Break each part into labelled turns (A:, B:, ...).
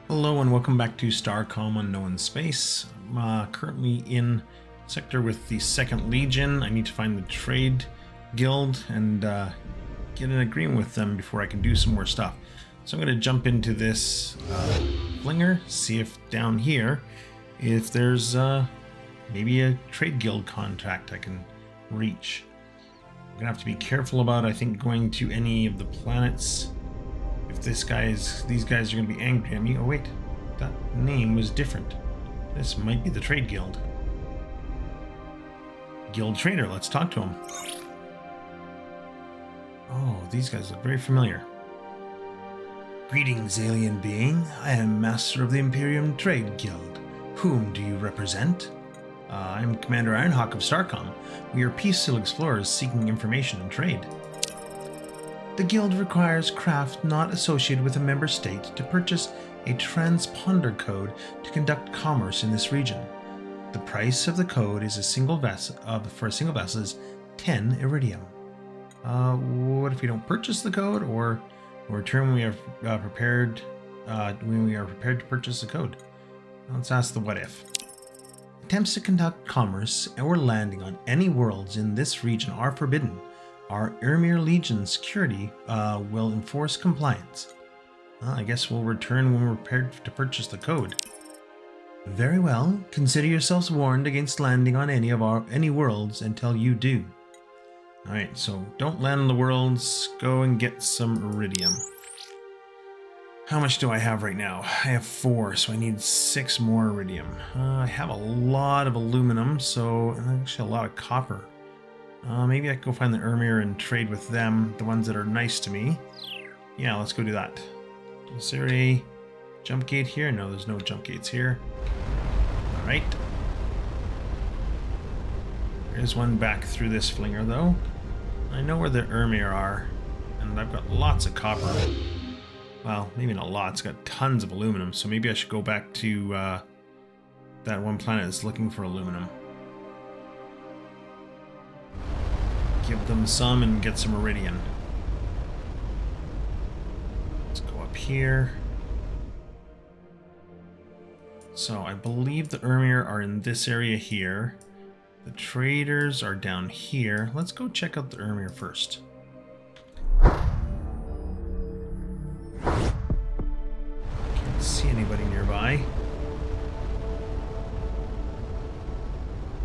A: Hello and welcome back to Starcom Unknown Space. I'm currently in sector with the 2nd Legion. I need to find the trade guild and get an agreement with them before I can do some more stuff. So I'm going to jump into this flinger, see if down here, if there's maybe a trade guild contract I can reach. I'm going to have to be careful about, I think, going to any of the planets. If these guys are going to be angry at me. Oh wait, that name was different. This might be the trade guild. Guild trader, let's talk to him. Oh, these guys look very familiar. Greetings, alien being. I am master of the Imperial Trade Guild. Whom do you represent? I'm Commander Ironhawk of Starcom. We are peaceful explorers seeking information and trade. The guild requires craft not associated with a member state to purchase a transponder code to conduct commerce in this region. The price of the code is for a single vessel is 10 iridium. What if we don't purchase the code, or return when we are prepared to purchase the code? Let's ask the what if. Attempts to conduct commerce or landing on any worlds in this region are forbidden. Our Imperial Legion security will enforce compliance. I guess we'll return when we're prepared to purchase the code. Very well. Consider yourselves warned against landing on any worlds until you do. Alright, so don't land on the worlds. Go and get some iridium. How much do I have right now? I have 4, so I need 6 more iridium. I have a lot of aluminum, so actually a lot of copper. Maybe I can go find the Ermir and trade with them, the ones that are nice to me. Yeah, let's go do that. Is there a jump gate here? No, there's no jump gates here. Alright. There's one back through this flinger, though. I know where the Ermir are, and I've got lots of copper. Well, maybe not lots, got tons of aluminum, so maybe I should go back to that one planet that's looking for aluminum. Give them some and get some iridium. Let's go up here. So I believe the Ermir are in this area here. The traders are down here. Let's go check out the Ermir first. Can't see anybody nearby.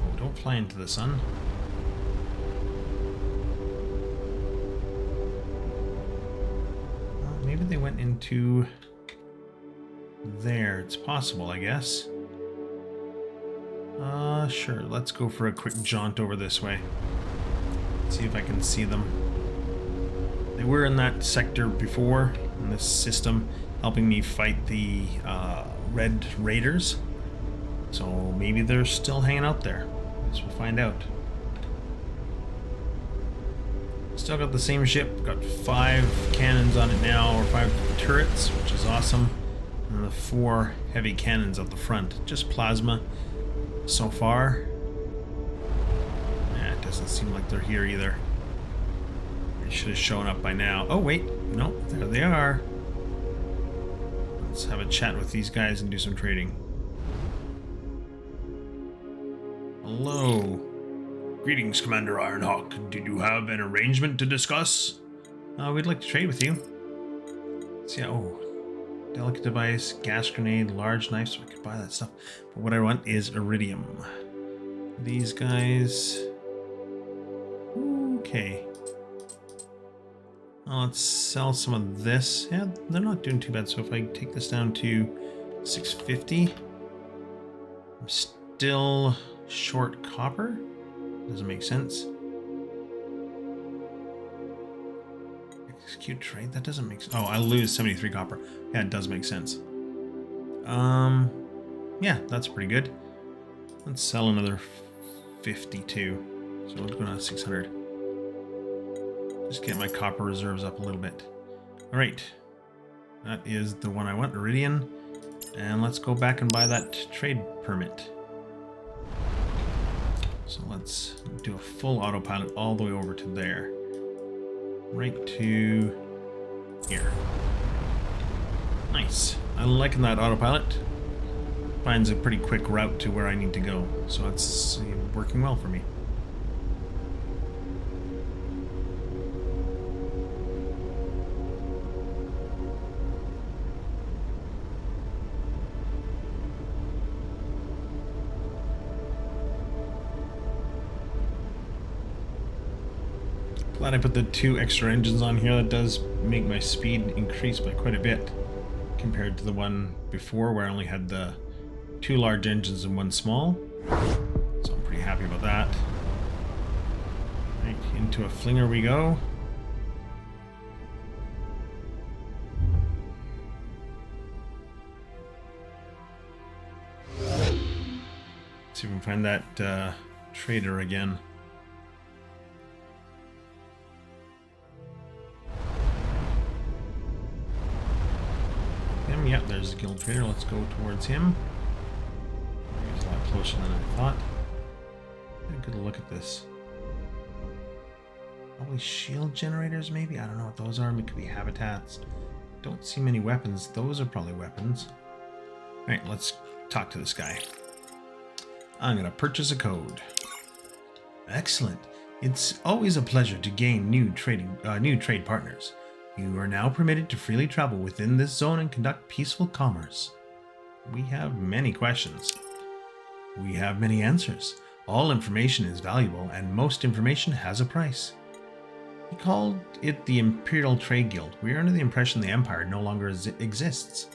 A: Oh, don't fly into the sun. Maybe they went into there. It's possible, I guess. Sure. Let's go for a quick jaunt over this way. See if I can see them. They were in that sector before, in this system, helping me fight the Red Raiders. So maybe they're still hanging out there. I guess we'll find out. Still got the same ship, got 5 cannons on it now, or 5 turrets, which is awesome. And the 4 heavy cannons at the front, just plasma so far. It doesn't seem like they're here either. They should have shown up by now. Oh wait, no, there they are. Let's have a chat with these guys and do some trading. Hello. Greetings, Commander Ironhawk. Did you have an arrangement to discuss? We'd like to trade with you. Let's see, oh, delicate device, gas grenade, large knife, so I could buy that stuff. But what I want is iridium. These guys. Okay. Well, let's sell some of this. Yeah, they're not doing too bad. So if I take this down to 650, I'm still short copper. Doesn't make sense. Execute trade? That doesn't make sense. Oh, I lose 73 copper. Yeah, it does make sense. Yeah, that's pretty good. Let's sell another 52. So we'll go down to 600. Just get my copper reserves up a little bit. Alright. That is the one I want, iridium. And let's go back and buy that trade permit. So let's do a full autopilot all the way over to there. Right to here. Nice. I'm liking that autopilot. Finds a pretty quick route to where I need to go, so it's working well for me. Glad I put the 2 extra engines on here. That does make my speed increase by quite a bit compared to the one before where I only had the 2 large engines and 1 small. So I'm pretty happy about that. Right, into a flinger we go. Let's see if we can find that trader again. Yep, there's the guild trader. Let's go towards him. He's a lot closer than I thought. Get a good look at this. Probably shield generators, maybe? I don't know what those are. It could be habitats. Don't see many weapons. Those are probably weapons. Alright, let's talk to this guy. I'm going to purchase a code. Excellent. It's always a pleasure to gain new trade partners. You are now permitted to freely travel within this zone and conduct peaceful commerce. We have many questions. We have many answers. All information is valuable, and most information has a price. He called it the Imperial Trade Guild. We are under the impression the Empire no longer exists.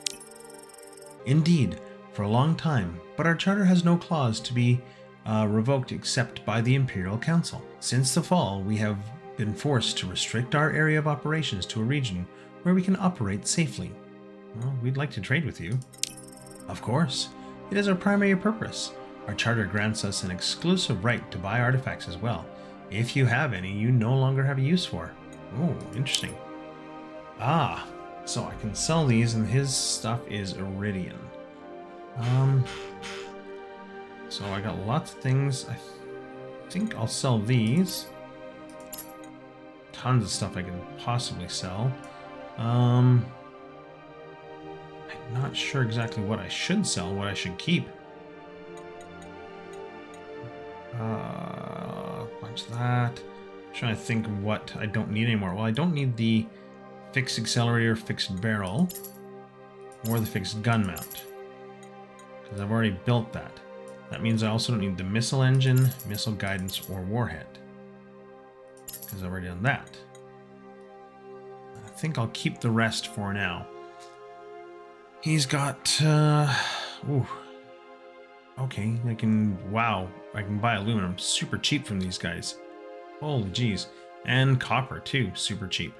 A: Indeed, for a long time, but our charter has no clause to be revoked except by the Imperial Council. Since the fall, we have been forced to restrict our area of operations to a region where we can operate safely. Well, we'd like to trade with you. Of course. It is our primary purpose. Our charter grants us an exclusive right to buy artifacts as well. If you have any you no longer have a use for. Oh, interesting. Ah, so I can sell these and his stuff is Iridian. So I got lots of things. I think I'll sell these. Tons of stuff I can possibly sell. I'm not sure exactly what I should sell, what I should keep. Bunch of that. I'm trying to think of what I don't need anymore. Well, I don't need the fixed accelerator, fixed barrel, or the fixed gun mount, because I've already built that. That means I also don't need the missile engine, missile guidance, or warhead, because I've already done that. I think I'll keep the rest for now. He's got, ooh. Okay, I can, wow, I can buy aluminum super cheap from these guys. Holy jeez. And copper too, super cheap.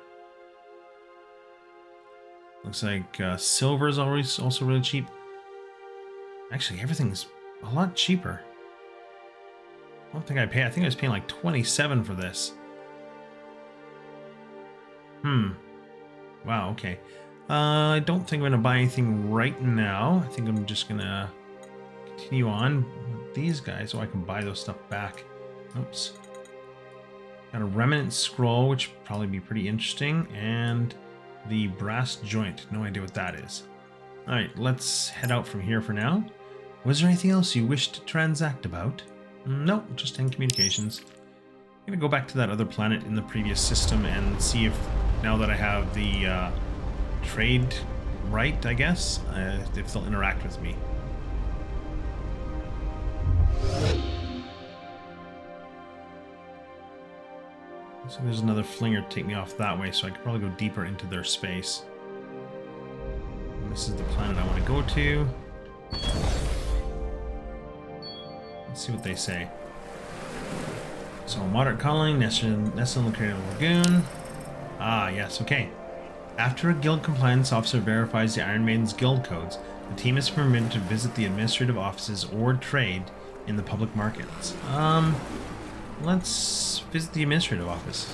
A: Looks like silver is always also really cheap. Actually, everything's a lot cheaper. I don't think I think I was paying like 27 for this. Wow, okay. I don't think I'm going to buy anything right now. I think I'm just going to continue on with these guys so I can buy those stuff back. Oops. Got a remnant scroll, which would probably be pretty interesting, and the brass joint. No idea what that is. Alright, let's head out from here for now. Was there anything else you wished to transact about? Nope, just in communications. I'm going to go back to that other planet in the previous system and see if, now that I have the trade right, I guess, if they'll interact with me. So there's another flinger to take me off that way, so I could probably go deeper into their space. And this is the planet I want to go to. Let's see what they say. So, moderate colony, nestled in the creative lagoon. Ah, yes, okay. After a guild compliance officer verifies the Iron Maiden's guild codes, the team is permitted to visit the administrative offices or trade in the public markets. Let's visit the administrative office.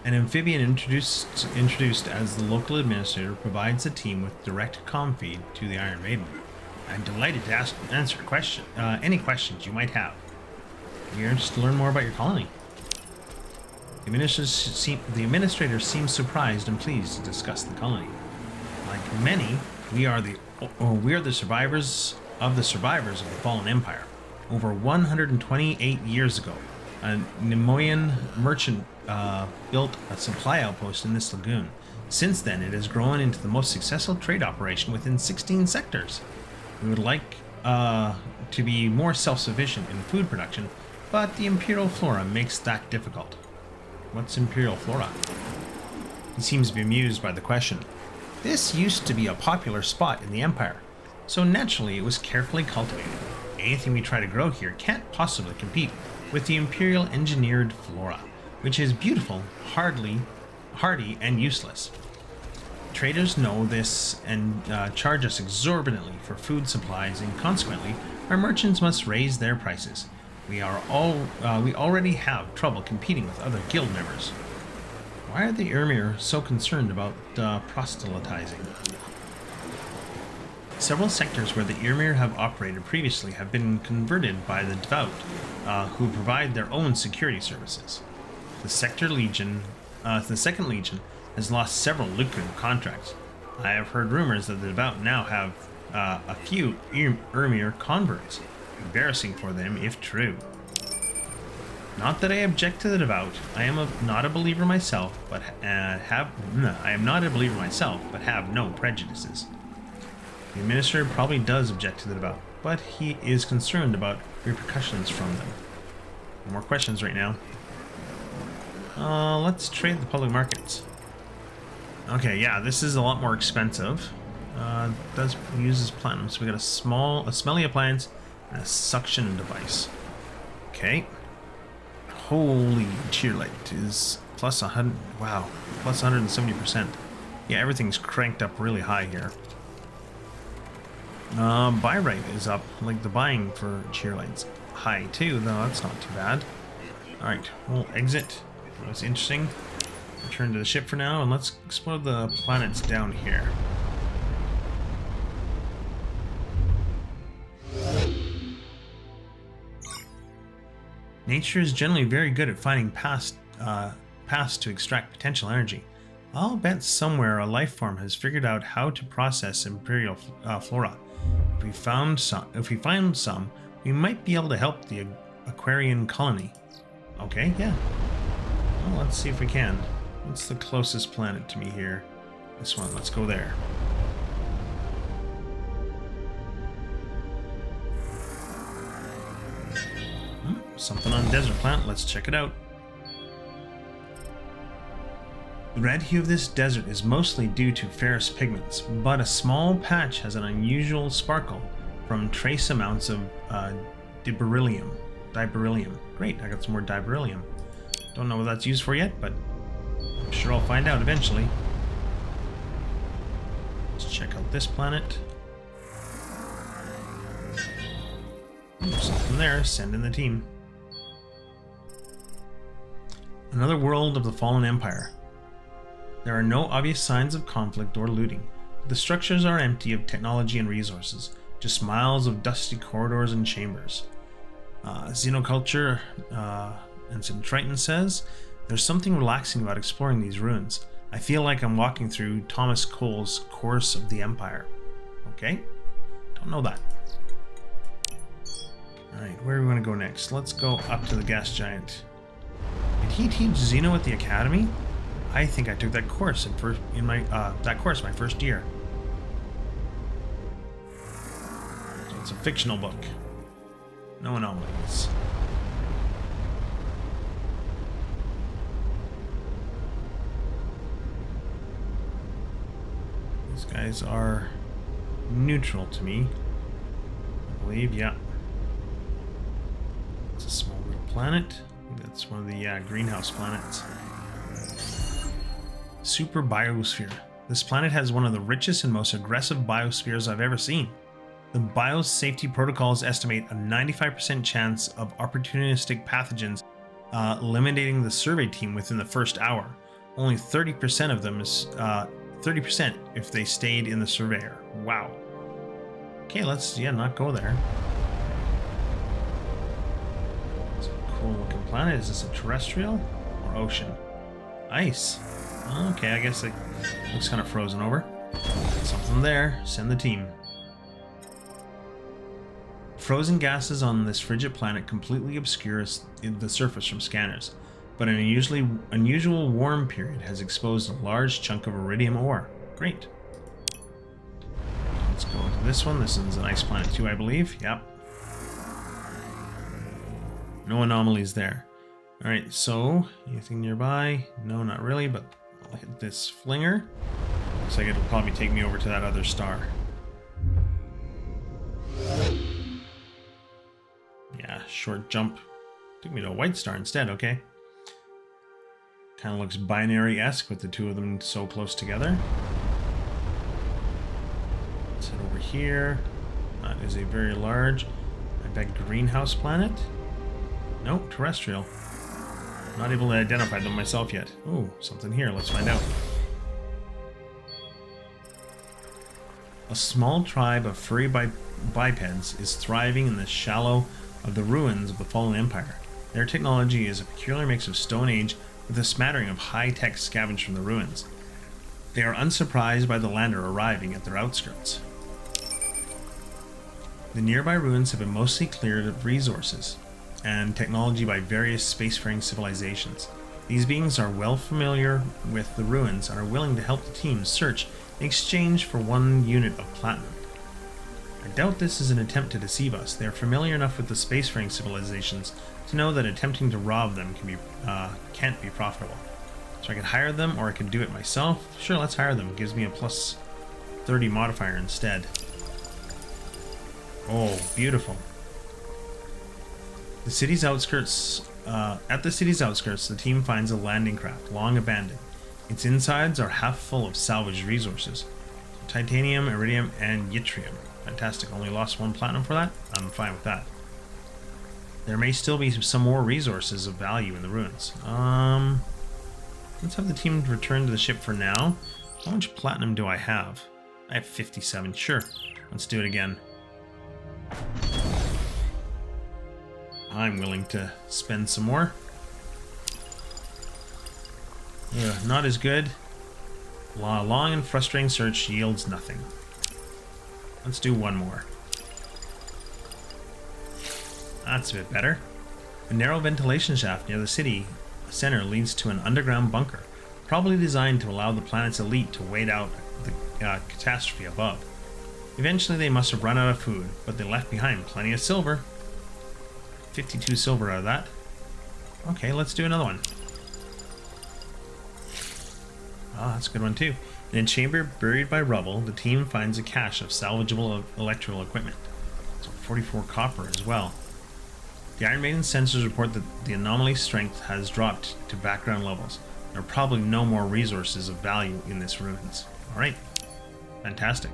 A: An amphibian introduced as the local administrator provides the team with direct comm feed to the Iron Maiden. I'm delighted to answer any questions you might have. We are interested to learn more about your colony. The administrator seems surprised and pleased to discuss the colony. Like many, we are the survivors of the fallen empire. Over 128 years ago, a Nemoian merchant built a supply outpost in this lagoon. Since then, it has grown into the most successful trade operation within 16 sectors. We would like to be more self-sufficient in food production, but the Imperial flora makes that difficult. What's Imperial flora? He seems to be amused by the question. This used to be a popular spot in the Empire, so naturally it was carefully cultivated. Anything we try to grow here can't possibly compete with the Imperial engineered flora, which is beautiful, hardy, and useless. Traders know this and charge us exorbitantly for food supplies, and consequently, our merchants must raise their prices. We already have trouble competing with other guild members. Why are the Ermir so concerned about proselytizing? Several sectors where the Ermir have operated previously have been converted by the devout, who provide their own security services. The Second Legion has lost several lucrative contracts. I have heard rumors that the devout now have a few Ermir converts. Embarrassing for them if true. Not that I object to the devout. I am not a believer myself, but have no prejudices. The administrator probably does object to the devout, but he is concerned about repercussions from them. No more questions right now. Let's trade the public markets. Okay, yeah, this is a lot more expensive. Does uses platinum, so we got a smelly appliance and a suction device. Okay. Holy cheer light is plus 100. Wow, plus 170%. Yeah, everything's cranked up really high here. Buy rate is up, like the buying for cheer lights high too, though that's not too bad. Alright, we'll exit. That was interesting. Return to the ship for now, and let's explore the planets down here. Nature is generally very good at finding paths to extract potential energy. I'll bet somewhere a life form has figured out how to process Imperial flora. If we find some, we might be able to help the Aquarian colony. Okay, yeah. Well, let's see if we can. What's the closest planet to me here? This one. Let's go there. Something on desert plant. Let's check it out. The red hue of this desert is mostly due to ferrous pigments, but a small patch has an unusual sparkle from trace amounts of diberyllium. Great, I got some more diberyllium. Don't know what that's used for yet, but I'm sure I'll find out eventually. Let's check out this planet. Something there. Send in the team. Another world of the fallen empire. There are no obvious signs of conflict or looting. The structures are empty of technology and resources, just miles of dusty corridors and chambers. Xenoculture and Triton says, there's something relaxing about exploring these ruins. I feel like I'm walking through Thomas Cole's Course of the Empire. Okay? Don't know that. Alright, where do we want to go next? Let's go up to the gas giant. Did he teach Xeno at the academy? I think I took that course in my first year. So it's a fictional book. No anomalies. These guys are neutral to me, I believe. Yeah. It's a small little planet. That's one of the greenhouse planets. Super Biosphere. This planet has one of the richest and most aggressive biospheres I've ever seen. The biosafety protocols estimate a 95% chance of opportunistic pathogens eliminating the survey team within the first hour. Only 30% of them is 30% if they stayed in the surveyor. Wow. Okay, let's not go there. It's a cool looking planet. Is this a terrestrial or ocean? Ice. Okay, I guess it looks kind of frozen over. Something there. Send the team. Frozen gases on this frigid planet completely obscure the surface from scanners, but an unusual warm period has exposed a large chunk of iridium ore. Great. Let's go into this one. This is an ice planet too, I believe. Yep. No anomalies there. Alright, so anything nearby? No, not really, but I'll hit this flinger. Looks like it'll probably take me over to that other star. Yeah, short jump. Took me to a white star instead, okay. Kind of looks binary-esque with the two of them so close together. Let's head over here. That is a very large, I bet, greenhouse planet. Nope, terrestrial. Not able to identify them myself yet. Oh, something here. Let's find out. A small tribe of furry bipeds is thriving in the shallow of the ruins of the fallen empire. Their technology is a peculiar mix of Stone Age with a smattering of high-tech scavenged from the ruins. They are unsurprised by the lander arriving at their outskirts. The nearby ruins have been mostly cleared of resources and technology by various spacefaring civilizations. These beings are well familiar with the ruins and are willing to help the team search in exchange for 1 unit of platinum. I doubt this is an attempt to deceive us. They are familiar enough with the spacefaring civilizations to know that attempting to rob them can't be profitable. So I could hire them, or I could do it myself. Sure, let's hire them. It gives me a plus 30 modifier instead. Oh, beautiful. The city's outskirts. At the city's outskirts, the team finds a landing craft, long abandoned. Its insides are half full of salvaged resources: titanium, iridium, and yttrium. Fantastic. Only lost 1 platinum for that? I'm fine with that. There may still be some more resources of value in the ruins. Let's have the team return to the ship for now. How much platinum do I have? I have 57. Sure. Let's do it again. I'm willing to spend some more. Not as good. Long and frustrating search yields nothing. Let's do 1 more. That's a bit better. A narrow ventilation shaft near the city center leads to an underground bunker, probably designed to allow the planet's elite to wait out the catastrophe above. Eventually they must have run out of food, but they left behind plenty of silver. 52 silver out of that. Okay, let's do another one. Ah, that's a good one too. In a chamber buried by rubble, the team finds a cache of salvageable electrical equipment. So 44 copper as well. The Iron Maiden sensors report that the anomaly strength has dropped to background levels. There are probably no more resources of value in this ruins. Alright. Fantastic.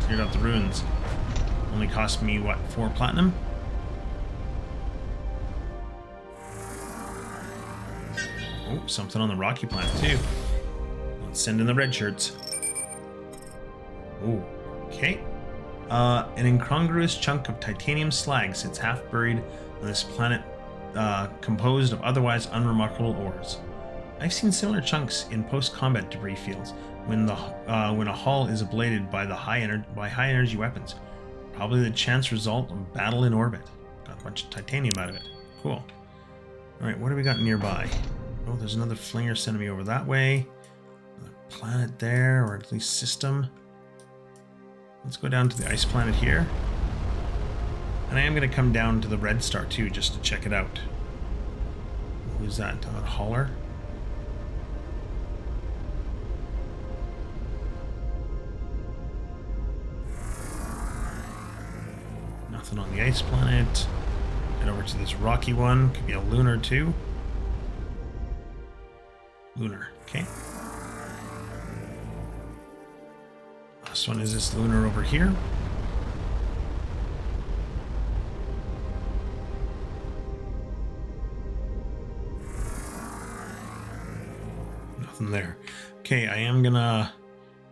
A: Cleared out the ruins. Only cost me, what, 4 platinum? Oh, something on the rocky planet too. Let's send in the red shirts. Oh, okay. An incongruous chunk of titanium slag sits half buried on this planet, composed of otherwise unremarkable ores. I've seen similar chunks in post-combat debris fields when a hull is ablated by high energy weapons. Probably the chance result of battle in orbit. Got a bunch of titanium out of it. Cool. All right, what do we got nearby? Oh, there's another flinger sending me over that way. Another planet there, or at least system. Let's go down to the ice planet here. And I am going to come down to the red star too, just to check it out. Who's that? A hauler? Nothing on the ice planet. Head over to this rocky one. Could be a lunar too. Lunar, okay. Last one is this lunar over here. Nothing there. Okay, I am gonna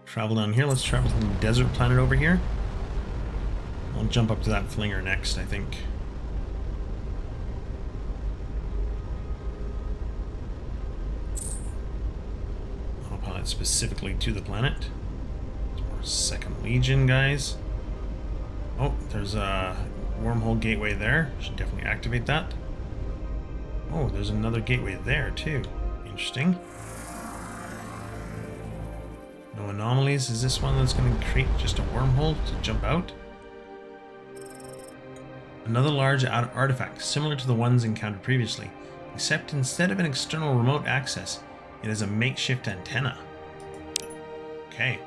A: travel down here. Let's travel to the desert planet over here. I'll jump up to that flinger next, I think. I'll pilot specifically to the planet. Second Legion, guys. Oh, there's a wormhole gateway there. Should definitely activate that. Oh, there's another gateway there, too. Interesting. No anomalies. Is this one that's going to create just a wormhole to jump out? Another large artifact, similar to the ones encountered previously, except instead of an external remote access, it is a makeshift antenna. Okay.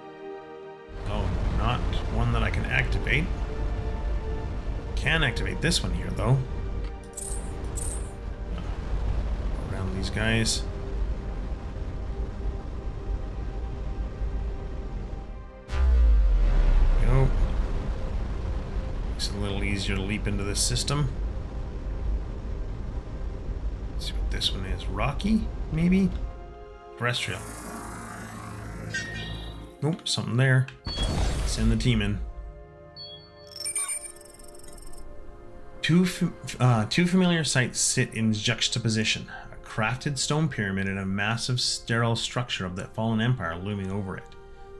A: Oh, not one that I can activate. Can activate this one here, though. Around these guys. Go. Makes it a little easier to leap into this system. Let's see what this one is. Rocky, maybe? Terrestrial. Nope, something there. Send the team in. Two familiar sights sit in juxtaposition. A crafted stone pyramid and a massive sterile structure of the fallen empire looming over it.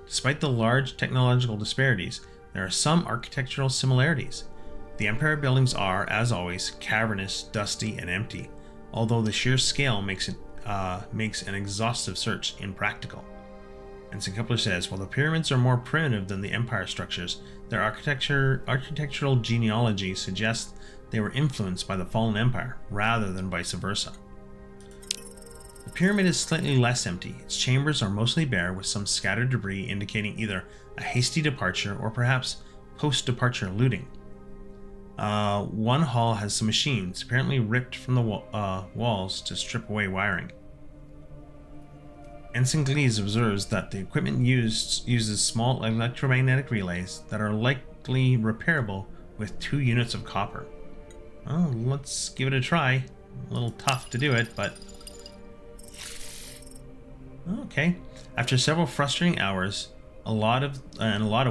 A: Despite the large technological disparities, there are some architectural similarities. The empire buildings are, as always, cavernous, dusty, and empty, although the sheer scale makes an exhaustive search impractical. Ensign Coupler says, while the pyramids are more primitive than the empire structures, their architectural genealogy suggests they were influenced by the fallen empire, rather than vice versa. The pyramid is slightly less empty. Its chambers are mostly bare, with some scattered debris indicating either a hasty departure or perhaps post-departure looting. One hall has some machines, apparently ripped from the walls to strip away wiring. Ensign Glees observes that the equipment uses small electromagnetic relays that are likely repairable with 2 units of copper. Well, let's give it a try. A little tough to do it, but... Okay. After several frustrating hours, a lot of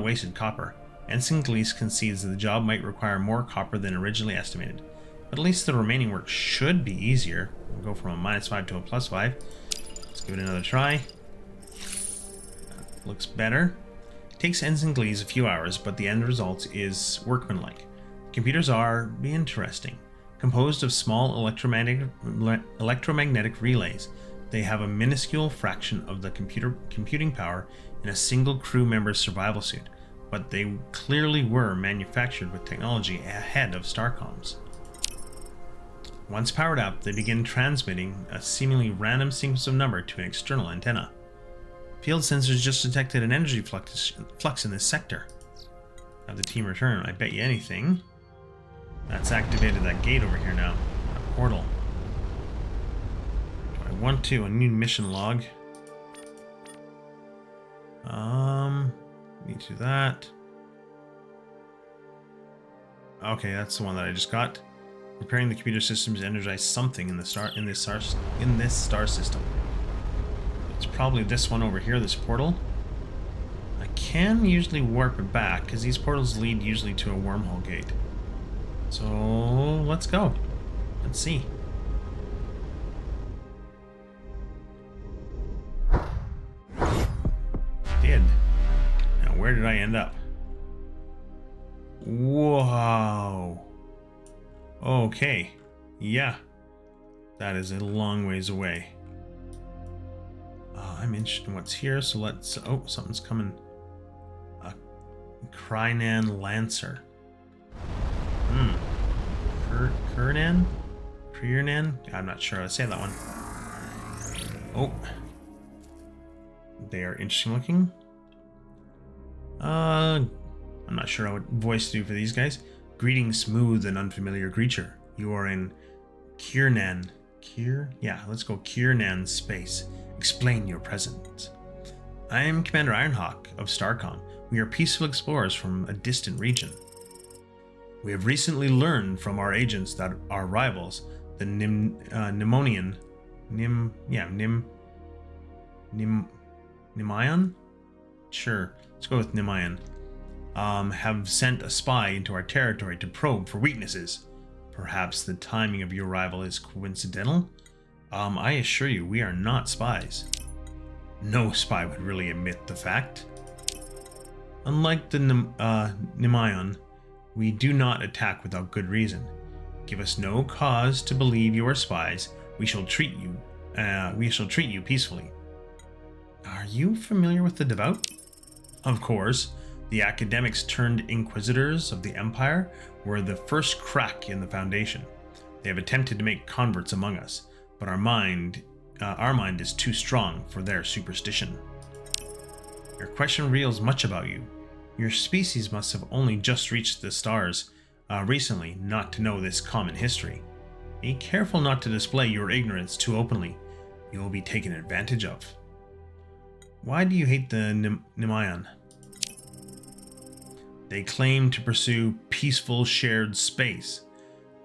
A: wasted copper, Ensign Glees concedes that the job might require more copper than originally estimated. But at least the remaining work should be easier. We'll go from a -5 to a +5. Let's give it another try. That looks better. It takes Ensign Glees a few hours, but the end result is workmanlike. Computers are interesting. Composed of small electromagnetic relays, they have a minuscule fraction of the computing power in a single crew member's survival suit, but they clearly were manufactured with technology ahead of Starcom's. Once powered up, they begin transmitting a seemingly random sequence of number to an external antenna. Field sensors just detected an energy flux in this sector. Have the team return. I bet you anything. That's activated that gate over here now. That portal. Do I want to? A new mission log. Need to do that. Okay, that's the one that I just got. Repairing the computer systems to energize something in this star system. It's probably this one over here, this portal. I can usually warp it back because these portals lead usually to a wormhole gate. So let's go. Let's see. Did. Now where did I end up? Whoa. Okay. Yeah. That is a long ways away. I'm interested in what's here, so let's... Oh, something's coming. A Krynan Lancer. Kurnan? I'm not sure how to say that one. Oh. They are interesting looking. I'm not sure what voice to do for these guys. Greetings, smooth and unfamiliar creature. You are in Kiernan. Yeah, let's go Kiernan space. Explain your presence. I am Commander Ironhawk of Starcom. We are peaceful explorers from a distant region. We have recently learned from our agents that our rivals, the Nimion? Sure, let's go with Nimion. Have sent a spy into our territory to probe for weaknesses. Perhaps the timing of your arrival is coincidental? I assure you, we are not spies. No spy would really admit the fact. Unlike the Nemayon, we do not attack without good reason. Give us no cause to believe you are spies. We shall treat you. We shall treat you peacefully. Are you familiar with the devout? Of course. The academics turned inquisitors of the Empire were the first crack in the foundation. They have attempted to make converts among us, but our mind is too strong for their superstition. Your question reveals much about you. Your species must have only just reached the stars recently not to know this common history. Be careful not to display your ignorance too openly. You will be taken advantage of. Why do you hate the Nemayan? They claim to pursue peaceful shared space,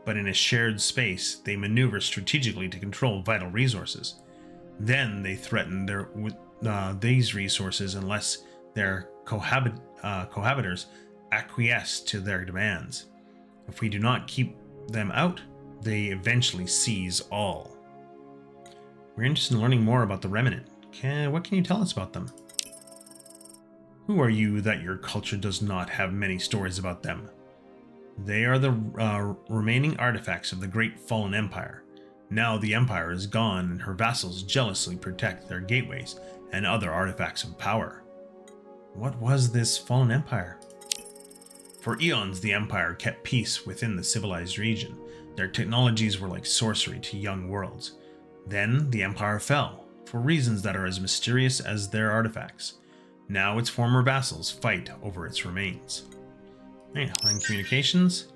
A: but in a shared space, they maneuver strategically to control vital resources. Then they threaten these resources unless their cohabitors acquiesce to their demands. If we do not keep them out, they eventually seize all. We're interested in learning more about the Remnant. What can you tell us about them? Who are you that your culture does not have many stories about them? They are the remaining artifacts of the great fallen empire. Now the empire is gone and her vassals jealously protect their gateways and other artifacts of power. What was this fallen empire? For eons, the empire kept peace within the civilized region. Their technologies were like sorcery to young worlds. Then the empire fell, for reasons that are as mysterious as their artifacts. Now its former vassals fight over its remains. Hey, line communications.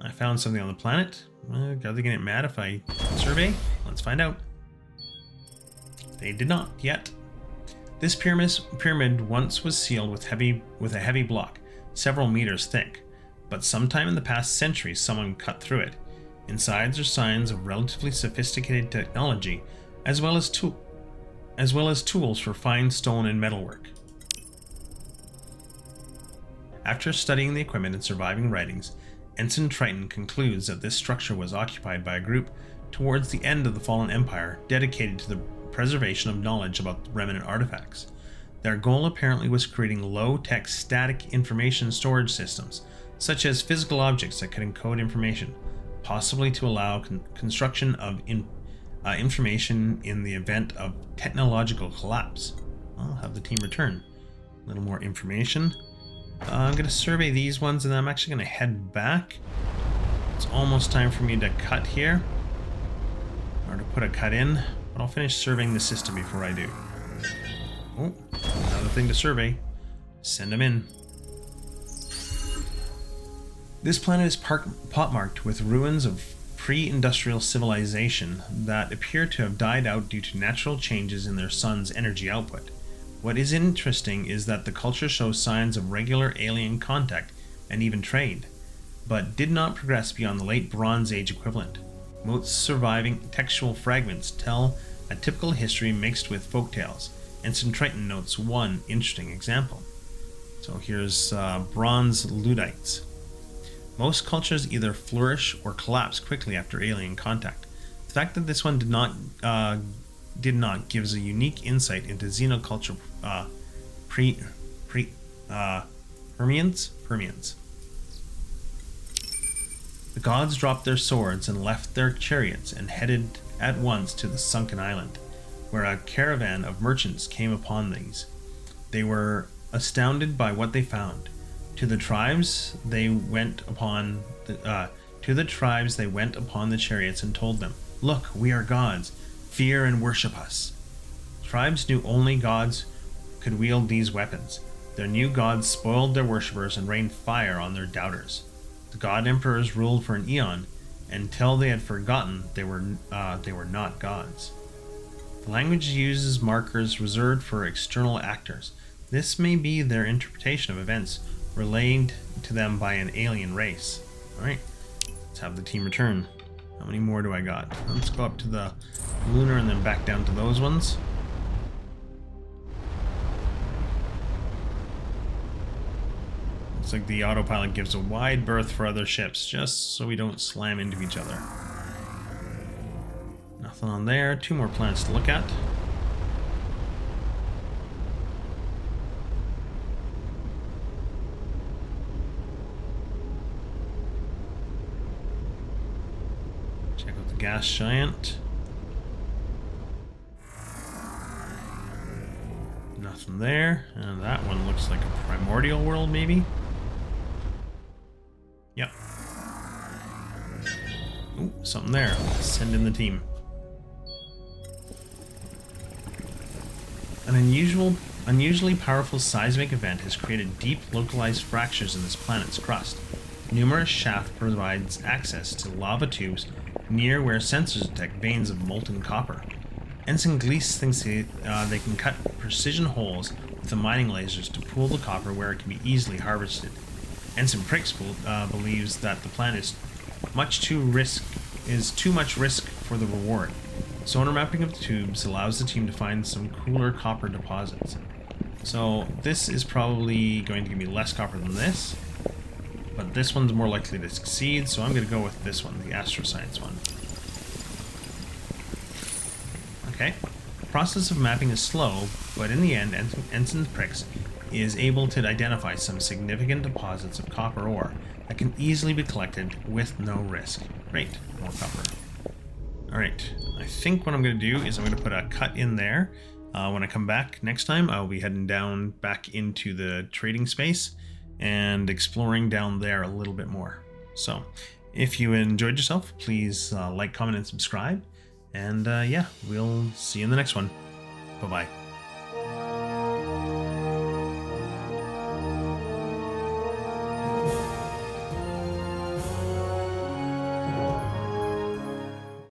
A: I found something on the planet. Are they gonna get mad if I survey? Let's find out. They did not yet. This pyramid once was sealed with a heavy block, several meters thick, but sometime in the past century someone cut through it. Inside are signs of relatively sophisticated technology, as well as tools for fine stone and metalwork. After studying the equipment and surviving writings, Ensign Triton concludes that this structure was occupied by a group towards the end of the Fallen Empire dedicated to the preservation of knowledge about remnant artifacts. Their goal apparently was creating low-tech static information storage systems, such as physical objects that could encode information, possibly to allow construction of information in the event of technological collapse. I'll have the team return. A little more information. I'm going to survey these ones and then I'm actually going to head back. It's almost time for me to cut here, or to put a cut in, but I'll finish surveying the system before I do. Oh, another thing to survey. Send them in. This planet is pot-marked with ruins of pre-industrial civilization that appear to have died out due to natural changes in their sun's energy output. What is interesting is that the culture shows signs of regular alien contact and even trade, but did not progress beyond the late Bronze Age equivalent. Most surviving textual fragments tell a typical history mixed with folktales. Ensign Triton notes one interesting example. So here's Bronze Luddites. Most cultures either flourish or collapse quickly after alien contact. The fact that this one did not gives a unique insight into xenoculture Permians. The gods dropped their swords and left their chariots and headed at once to the sunken island, where a caravan of merchants came upon these. They were astounded by what they found. To the tribes they went upon the chariots and told them, "Look, we are gods. Fear and worship us." Tribes knew only gods could wield these weapons. Their new gods spoiled their worshippers and rained fire on their doubters. The god emperors ruled for an eon until they had forgotten they were not gods. The language uses markers reserved for external actors. This may be their interpretation of events relayed to them by an alien race. Alright, let's have the team return. How many more do I got? Let's go up to the lunar and then back down to those ones. Looks like the autopilot gives a wide berth for other ships, just so we don't slam into each other. Nothing on there. 2 more planets to look at. Check out the gas giant. Nothing there. And that one looks like a primordial world, maybe? Yep. Ooh, something there. Send in the team. An unusually powerful seismic event has created deep localized fractures in this planet's crust. Numerous shaft provides access to lava tubes near where sensors detect veins of molten copper. Ensign Gleese thinks they can cut precision holes with the mining lasers to pool the copper where it can be easily harvested. Ensign Prix believes that the plan is too much risk for the reward. Sonar mapping of the tubes allows the team to find some cooler copper deposits. So this is probably going to give me less copper than this, but this one's more likely to succeed, so I'm going to go with this one, the astroscience one. Okay. The process of mapping is slow, but in the end, Ensign Prix is able to identify some significant deposits of copper ore that can easily be collected with no risk. Great, more copper. Alright, I think what I'm going to do is I'm going to put a cut in there. When I come back next time, I'll be heading down back into the trading space and exploring down there a little bit more. So, if you enjoyed yourself, please like, comment, and subscribe. And yeah, we'll see you in the next one. Bye-bye.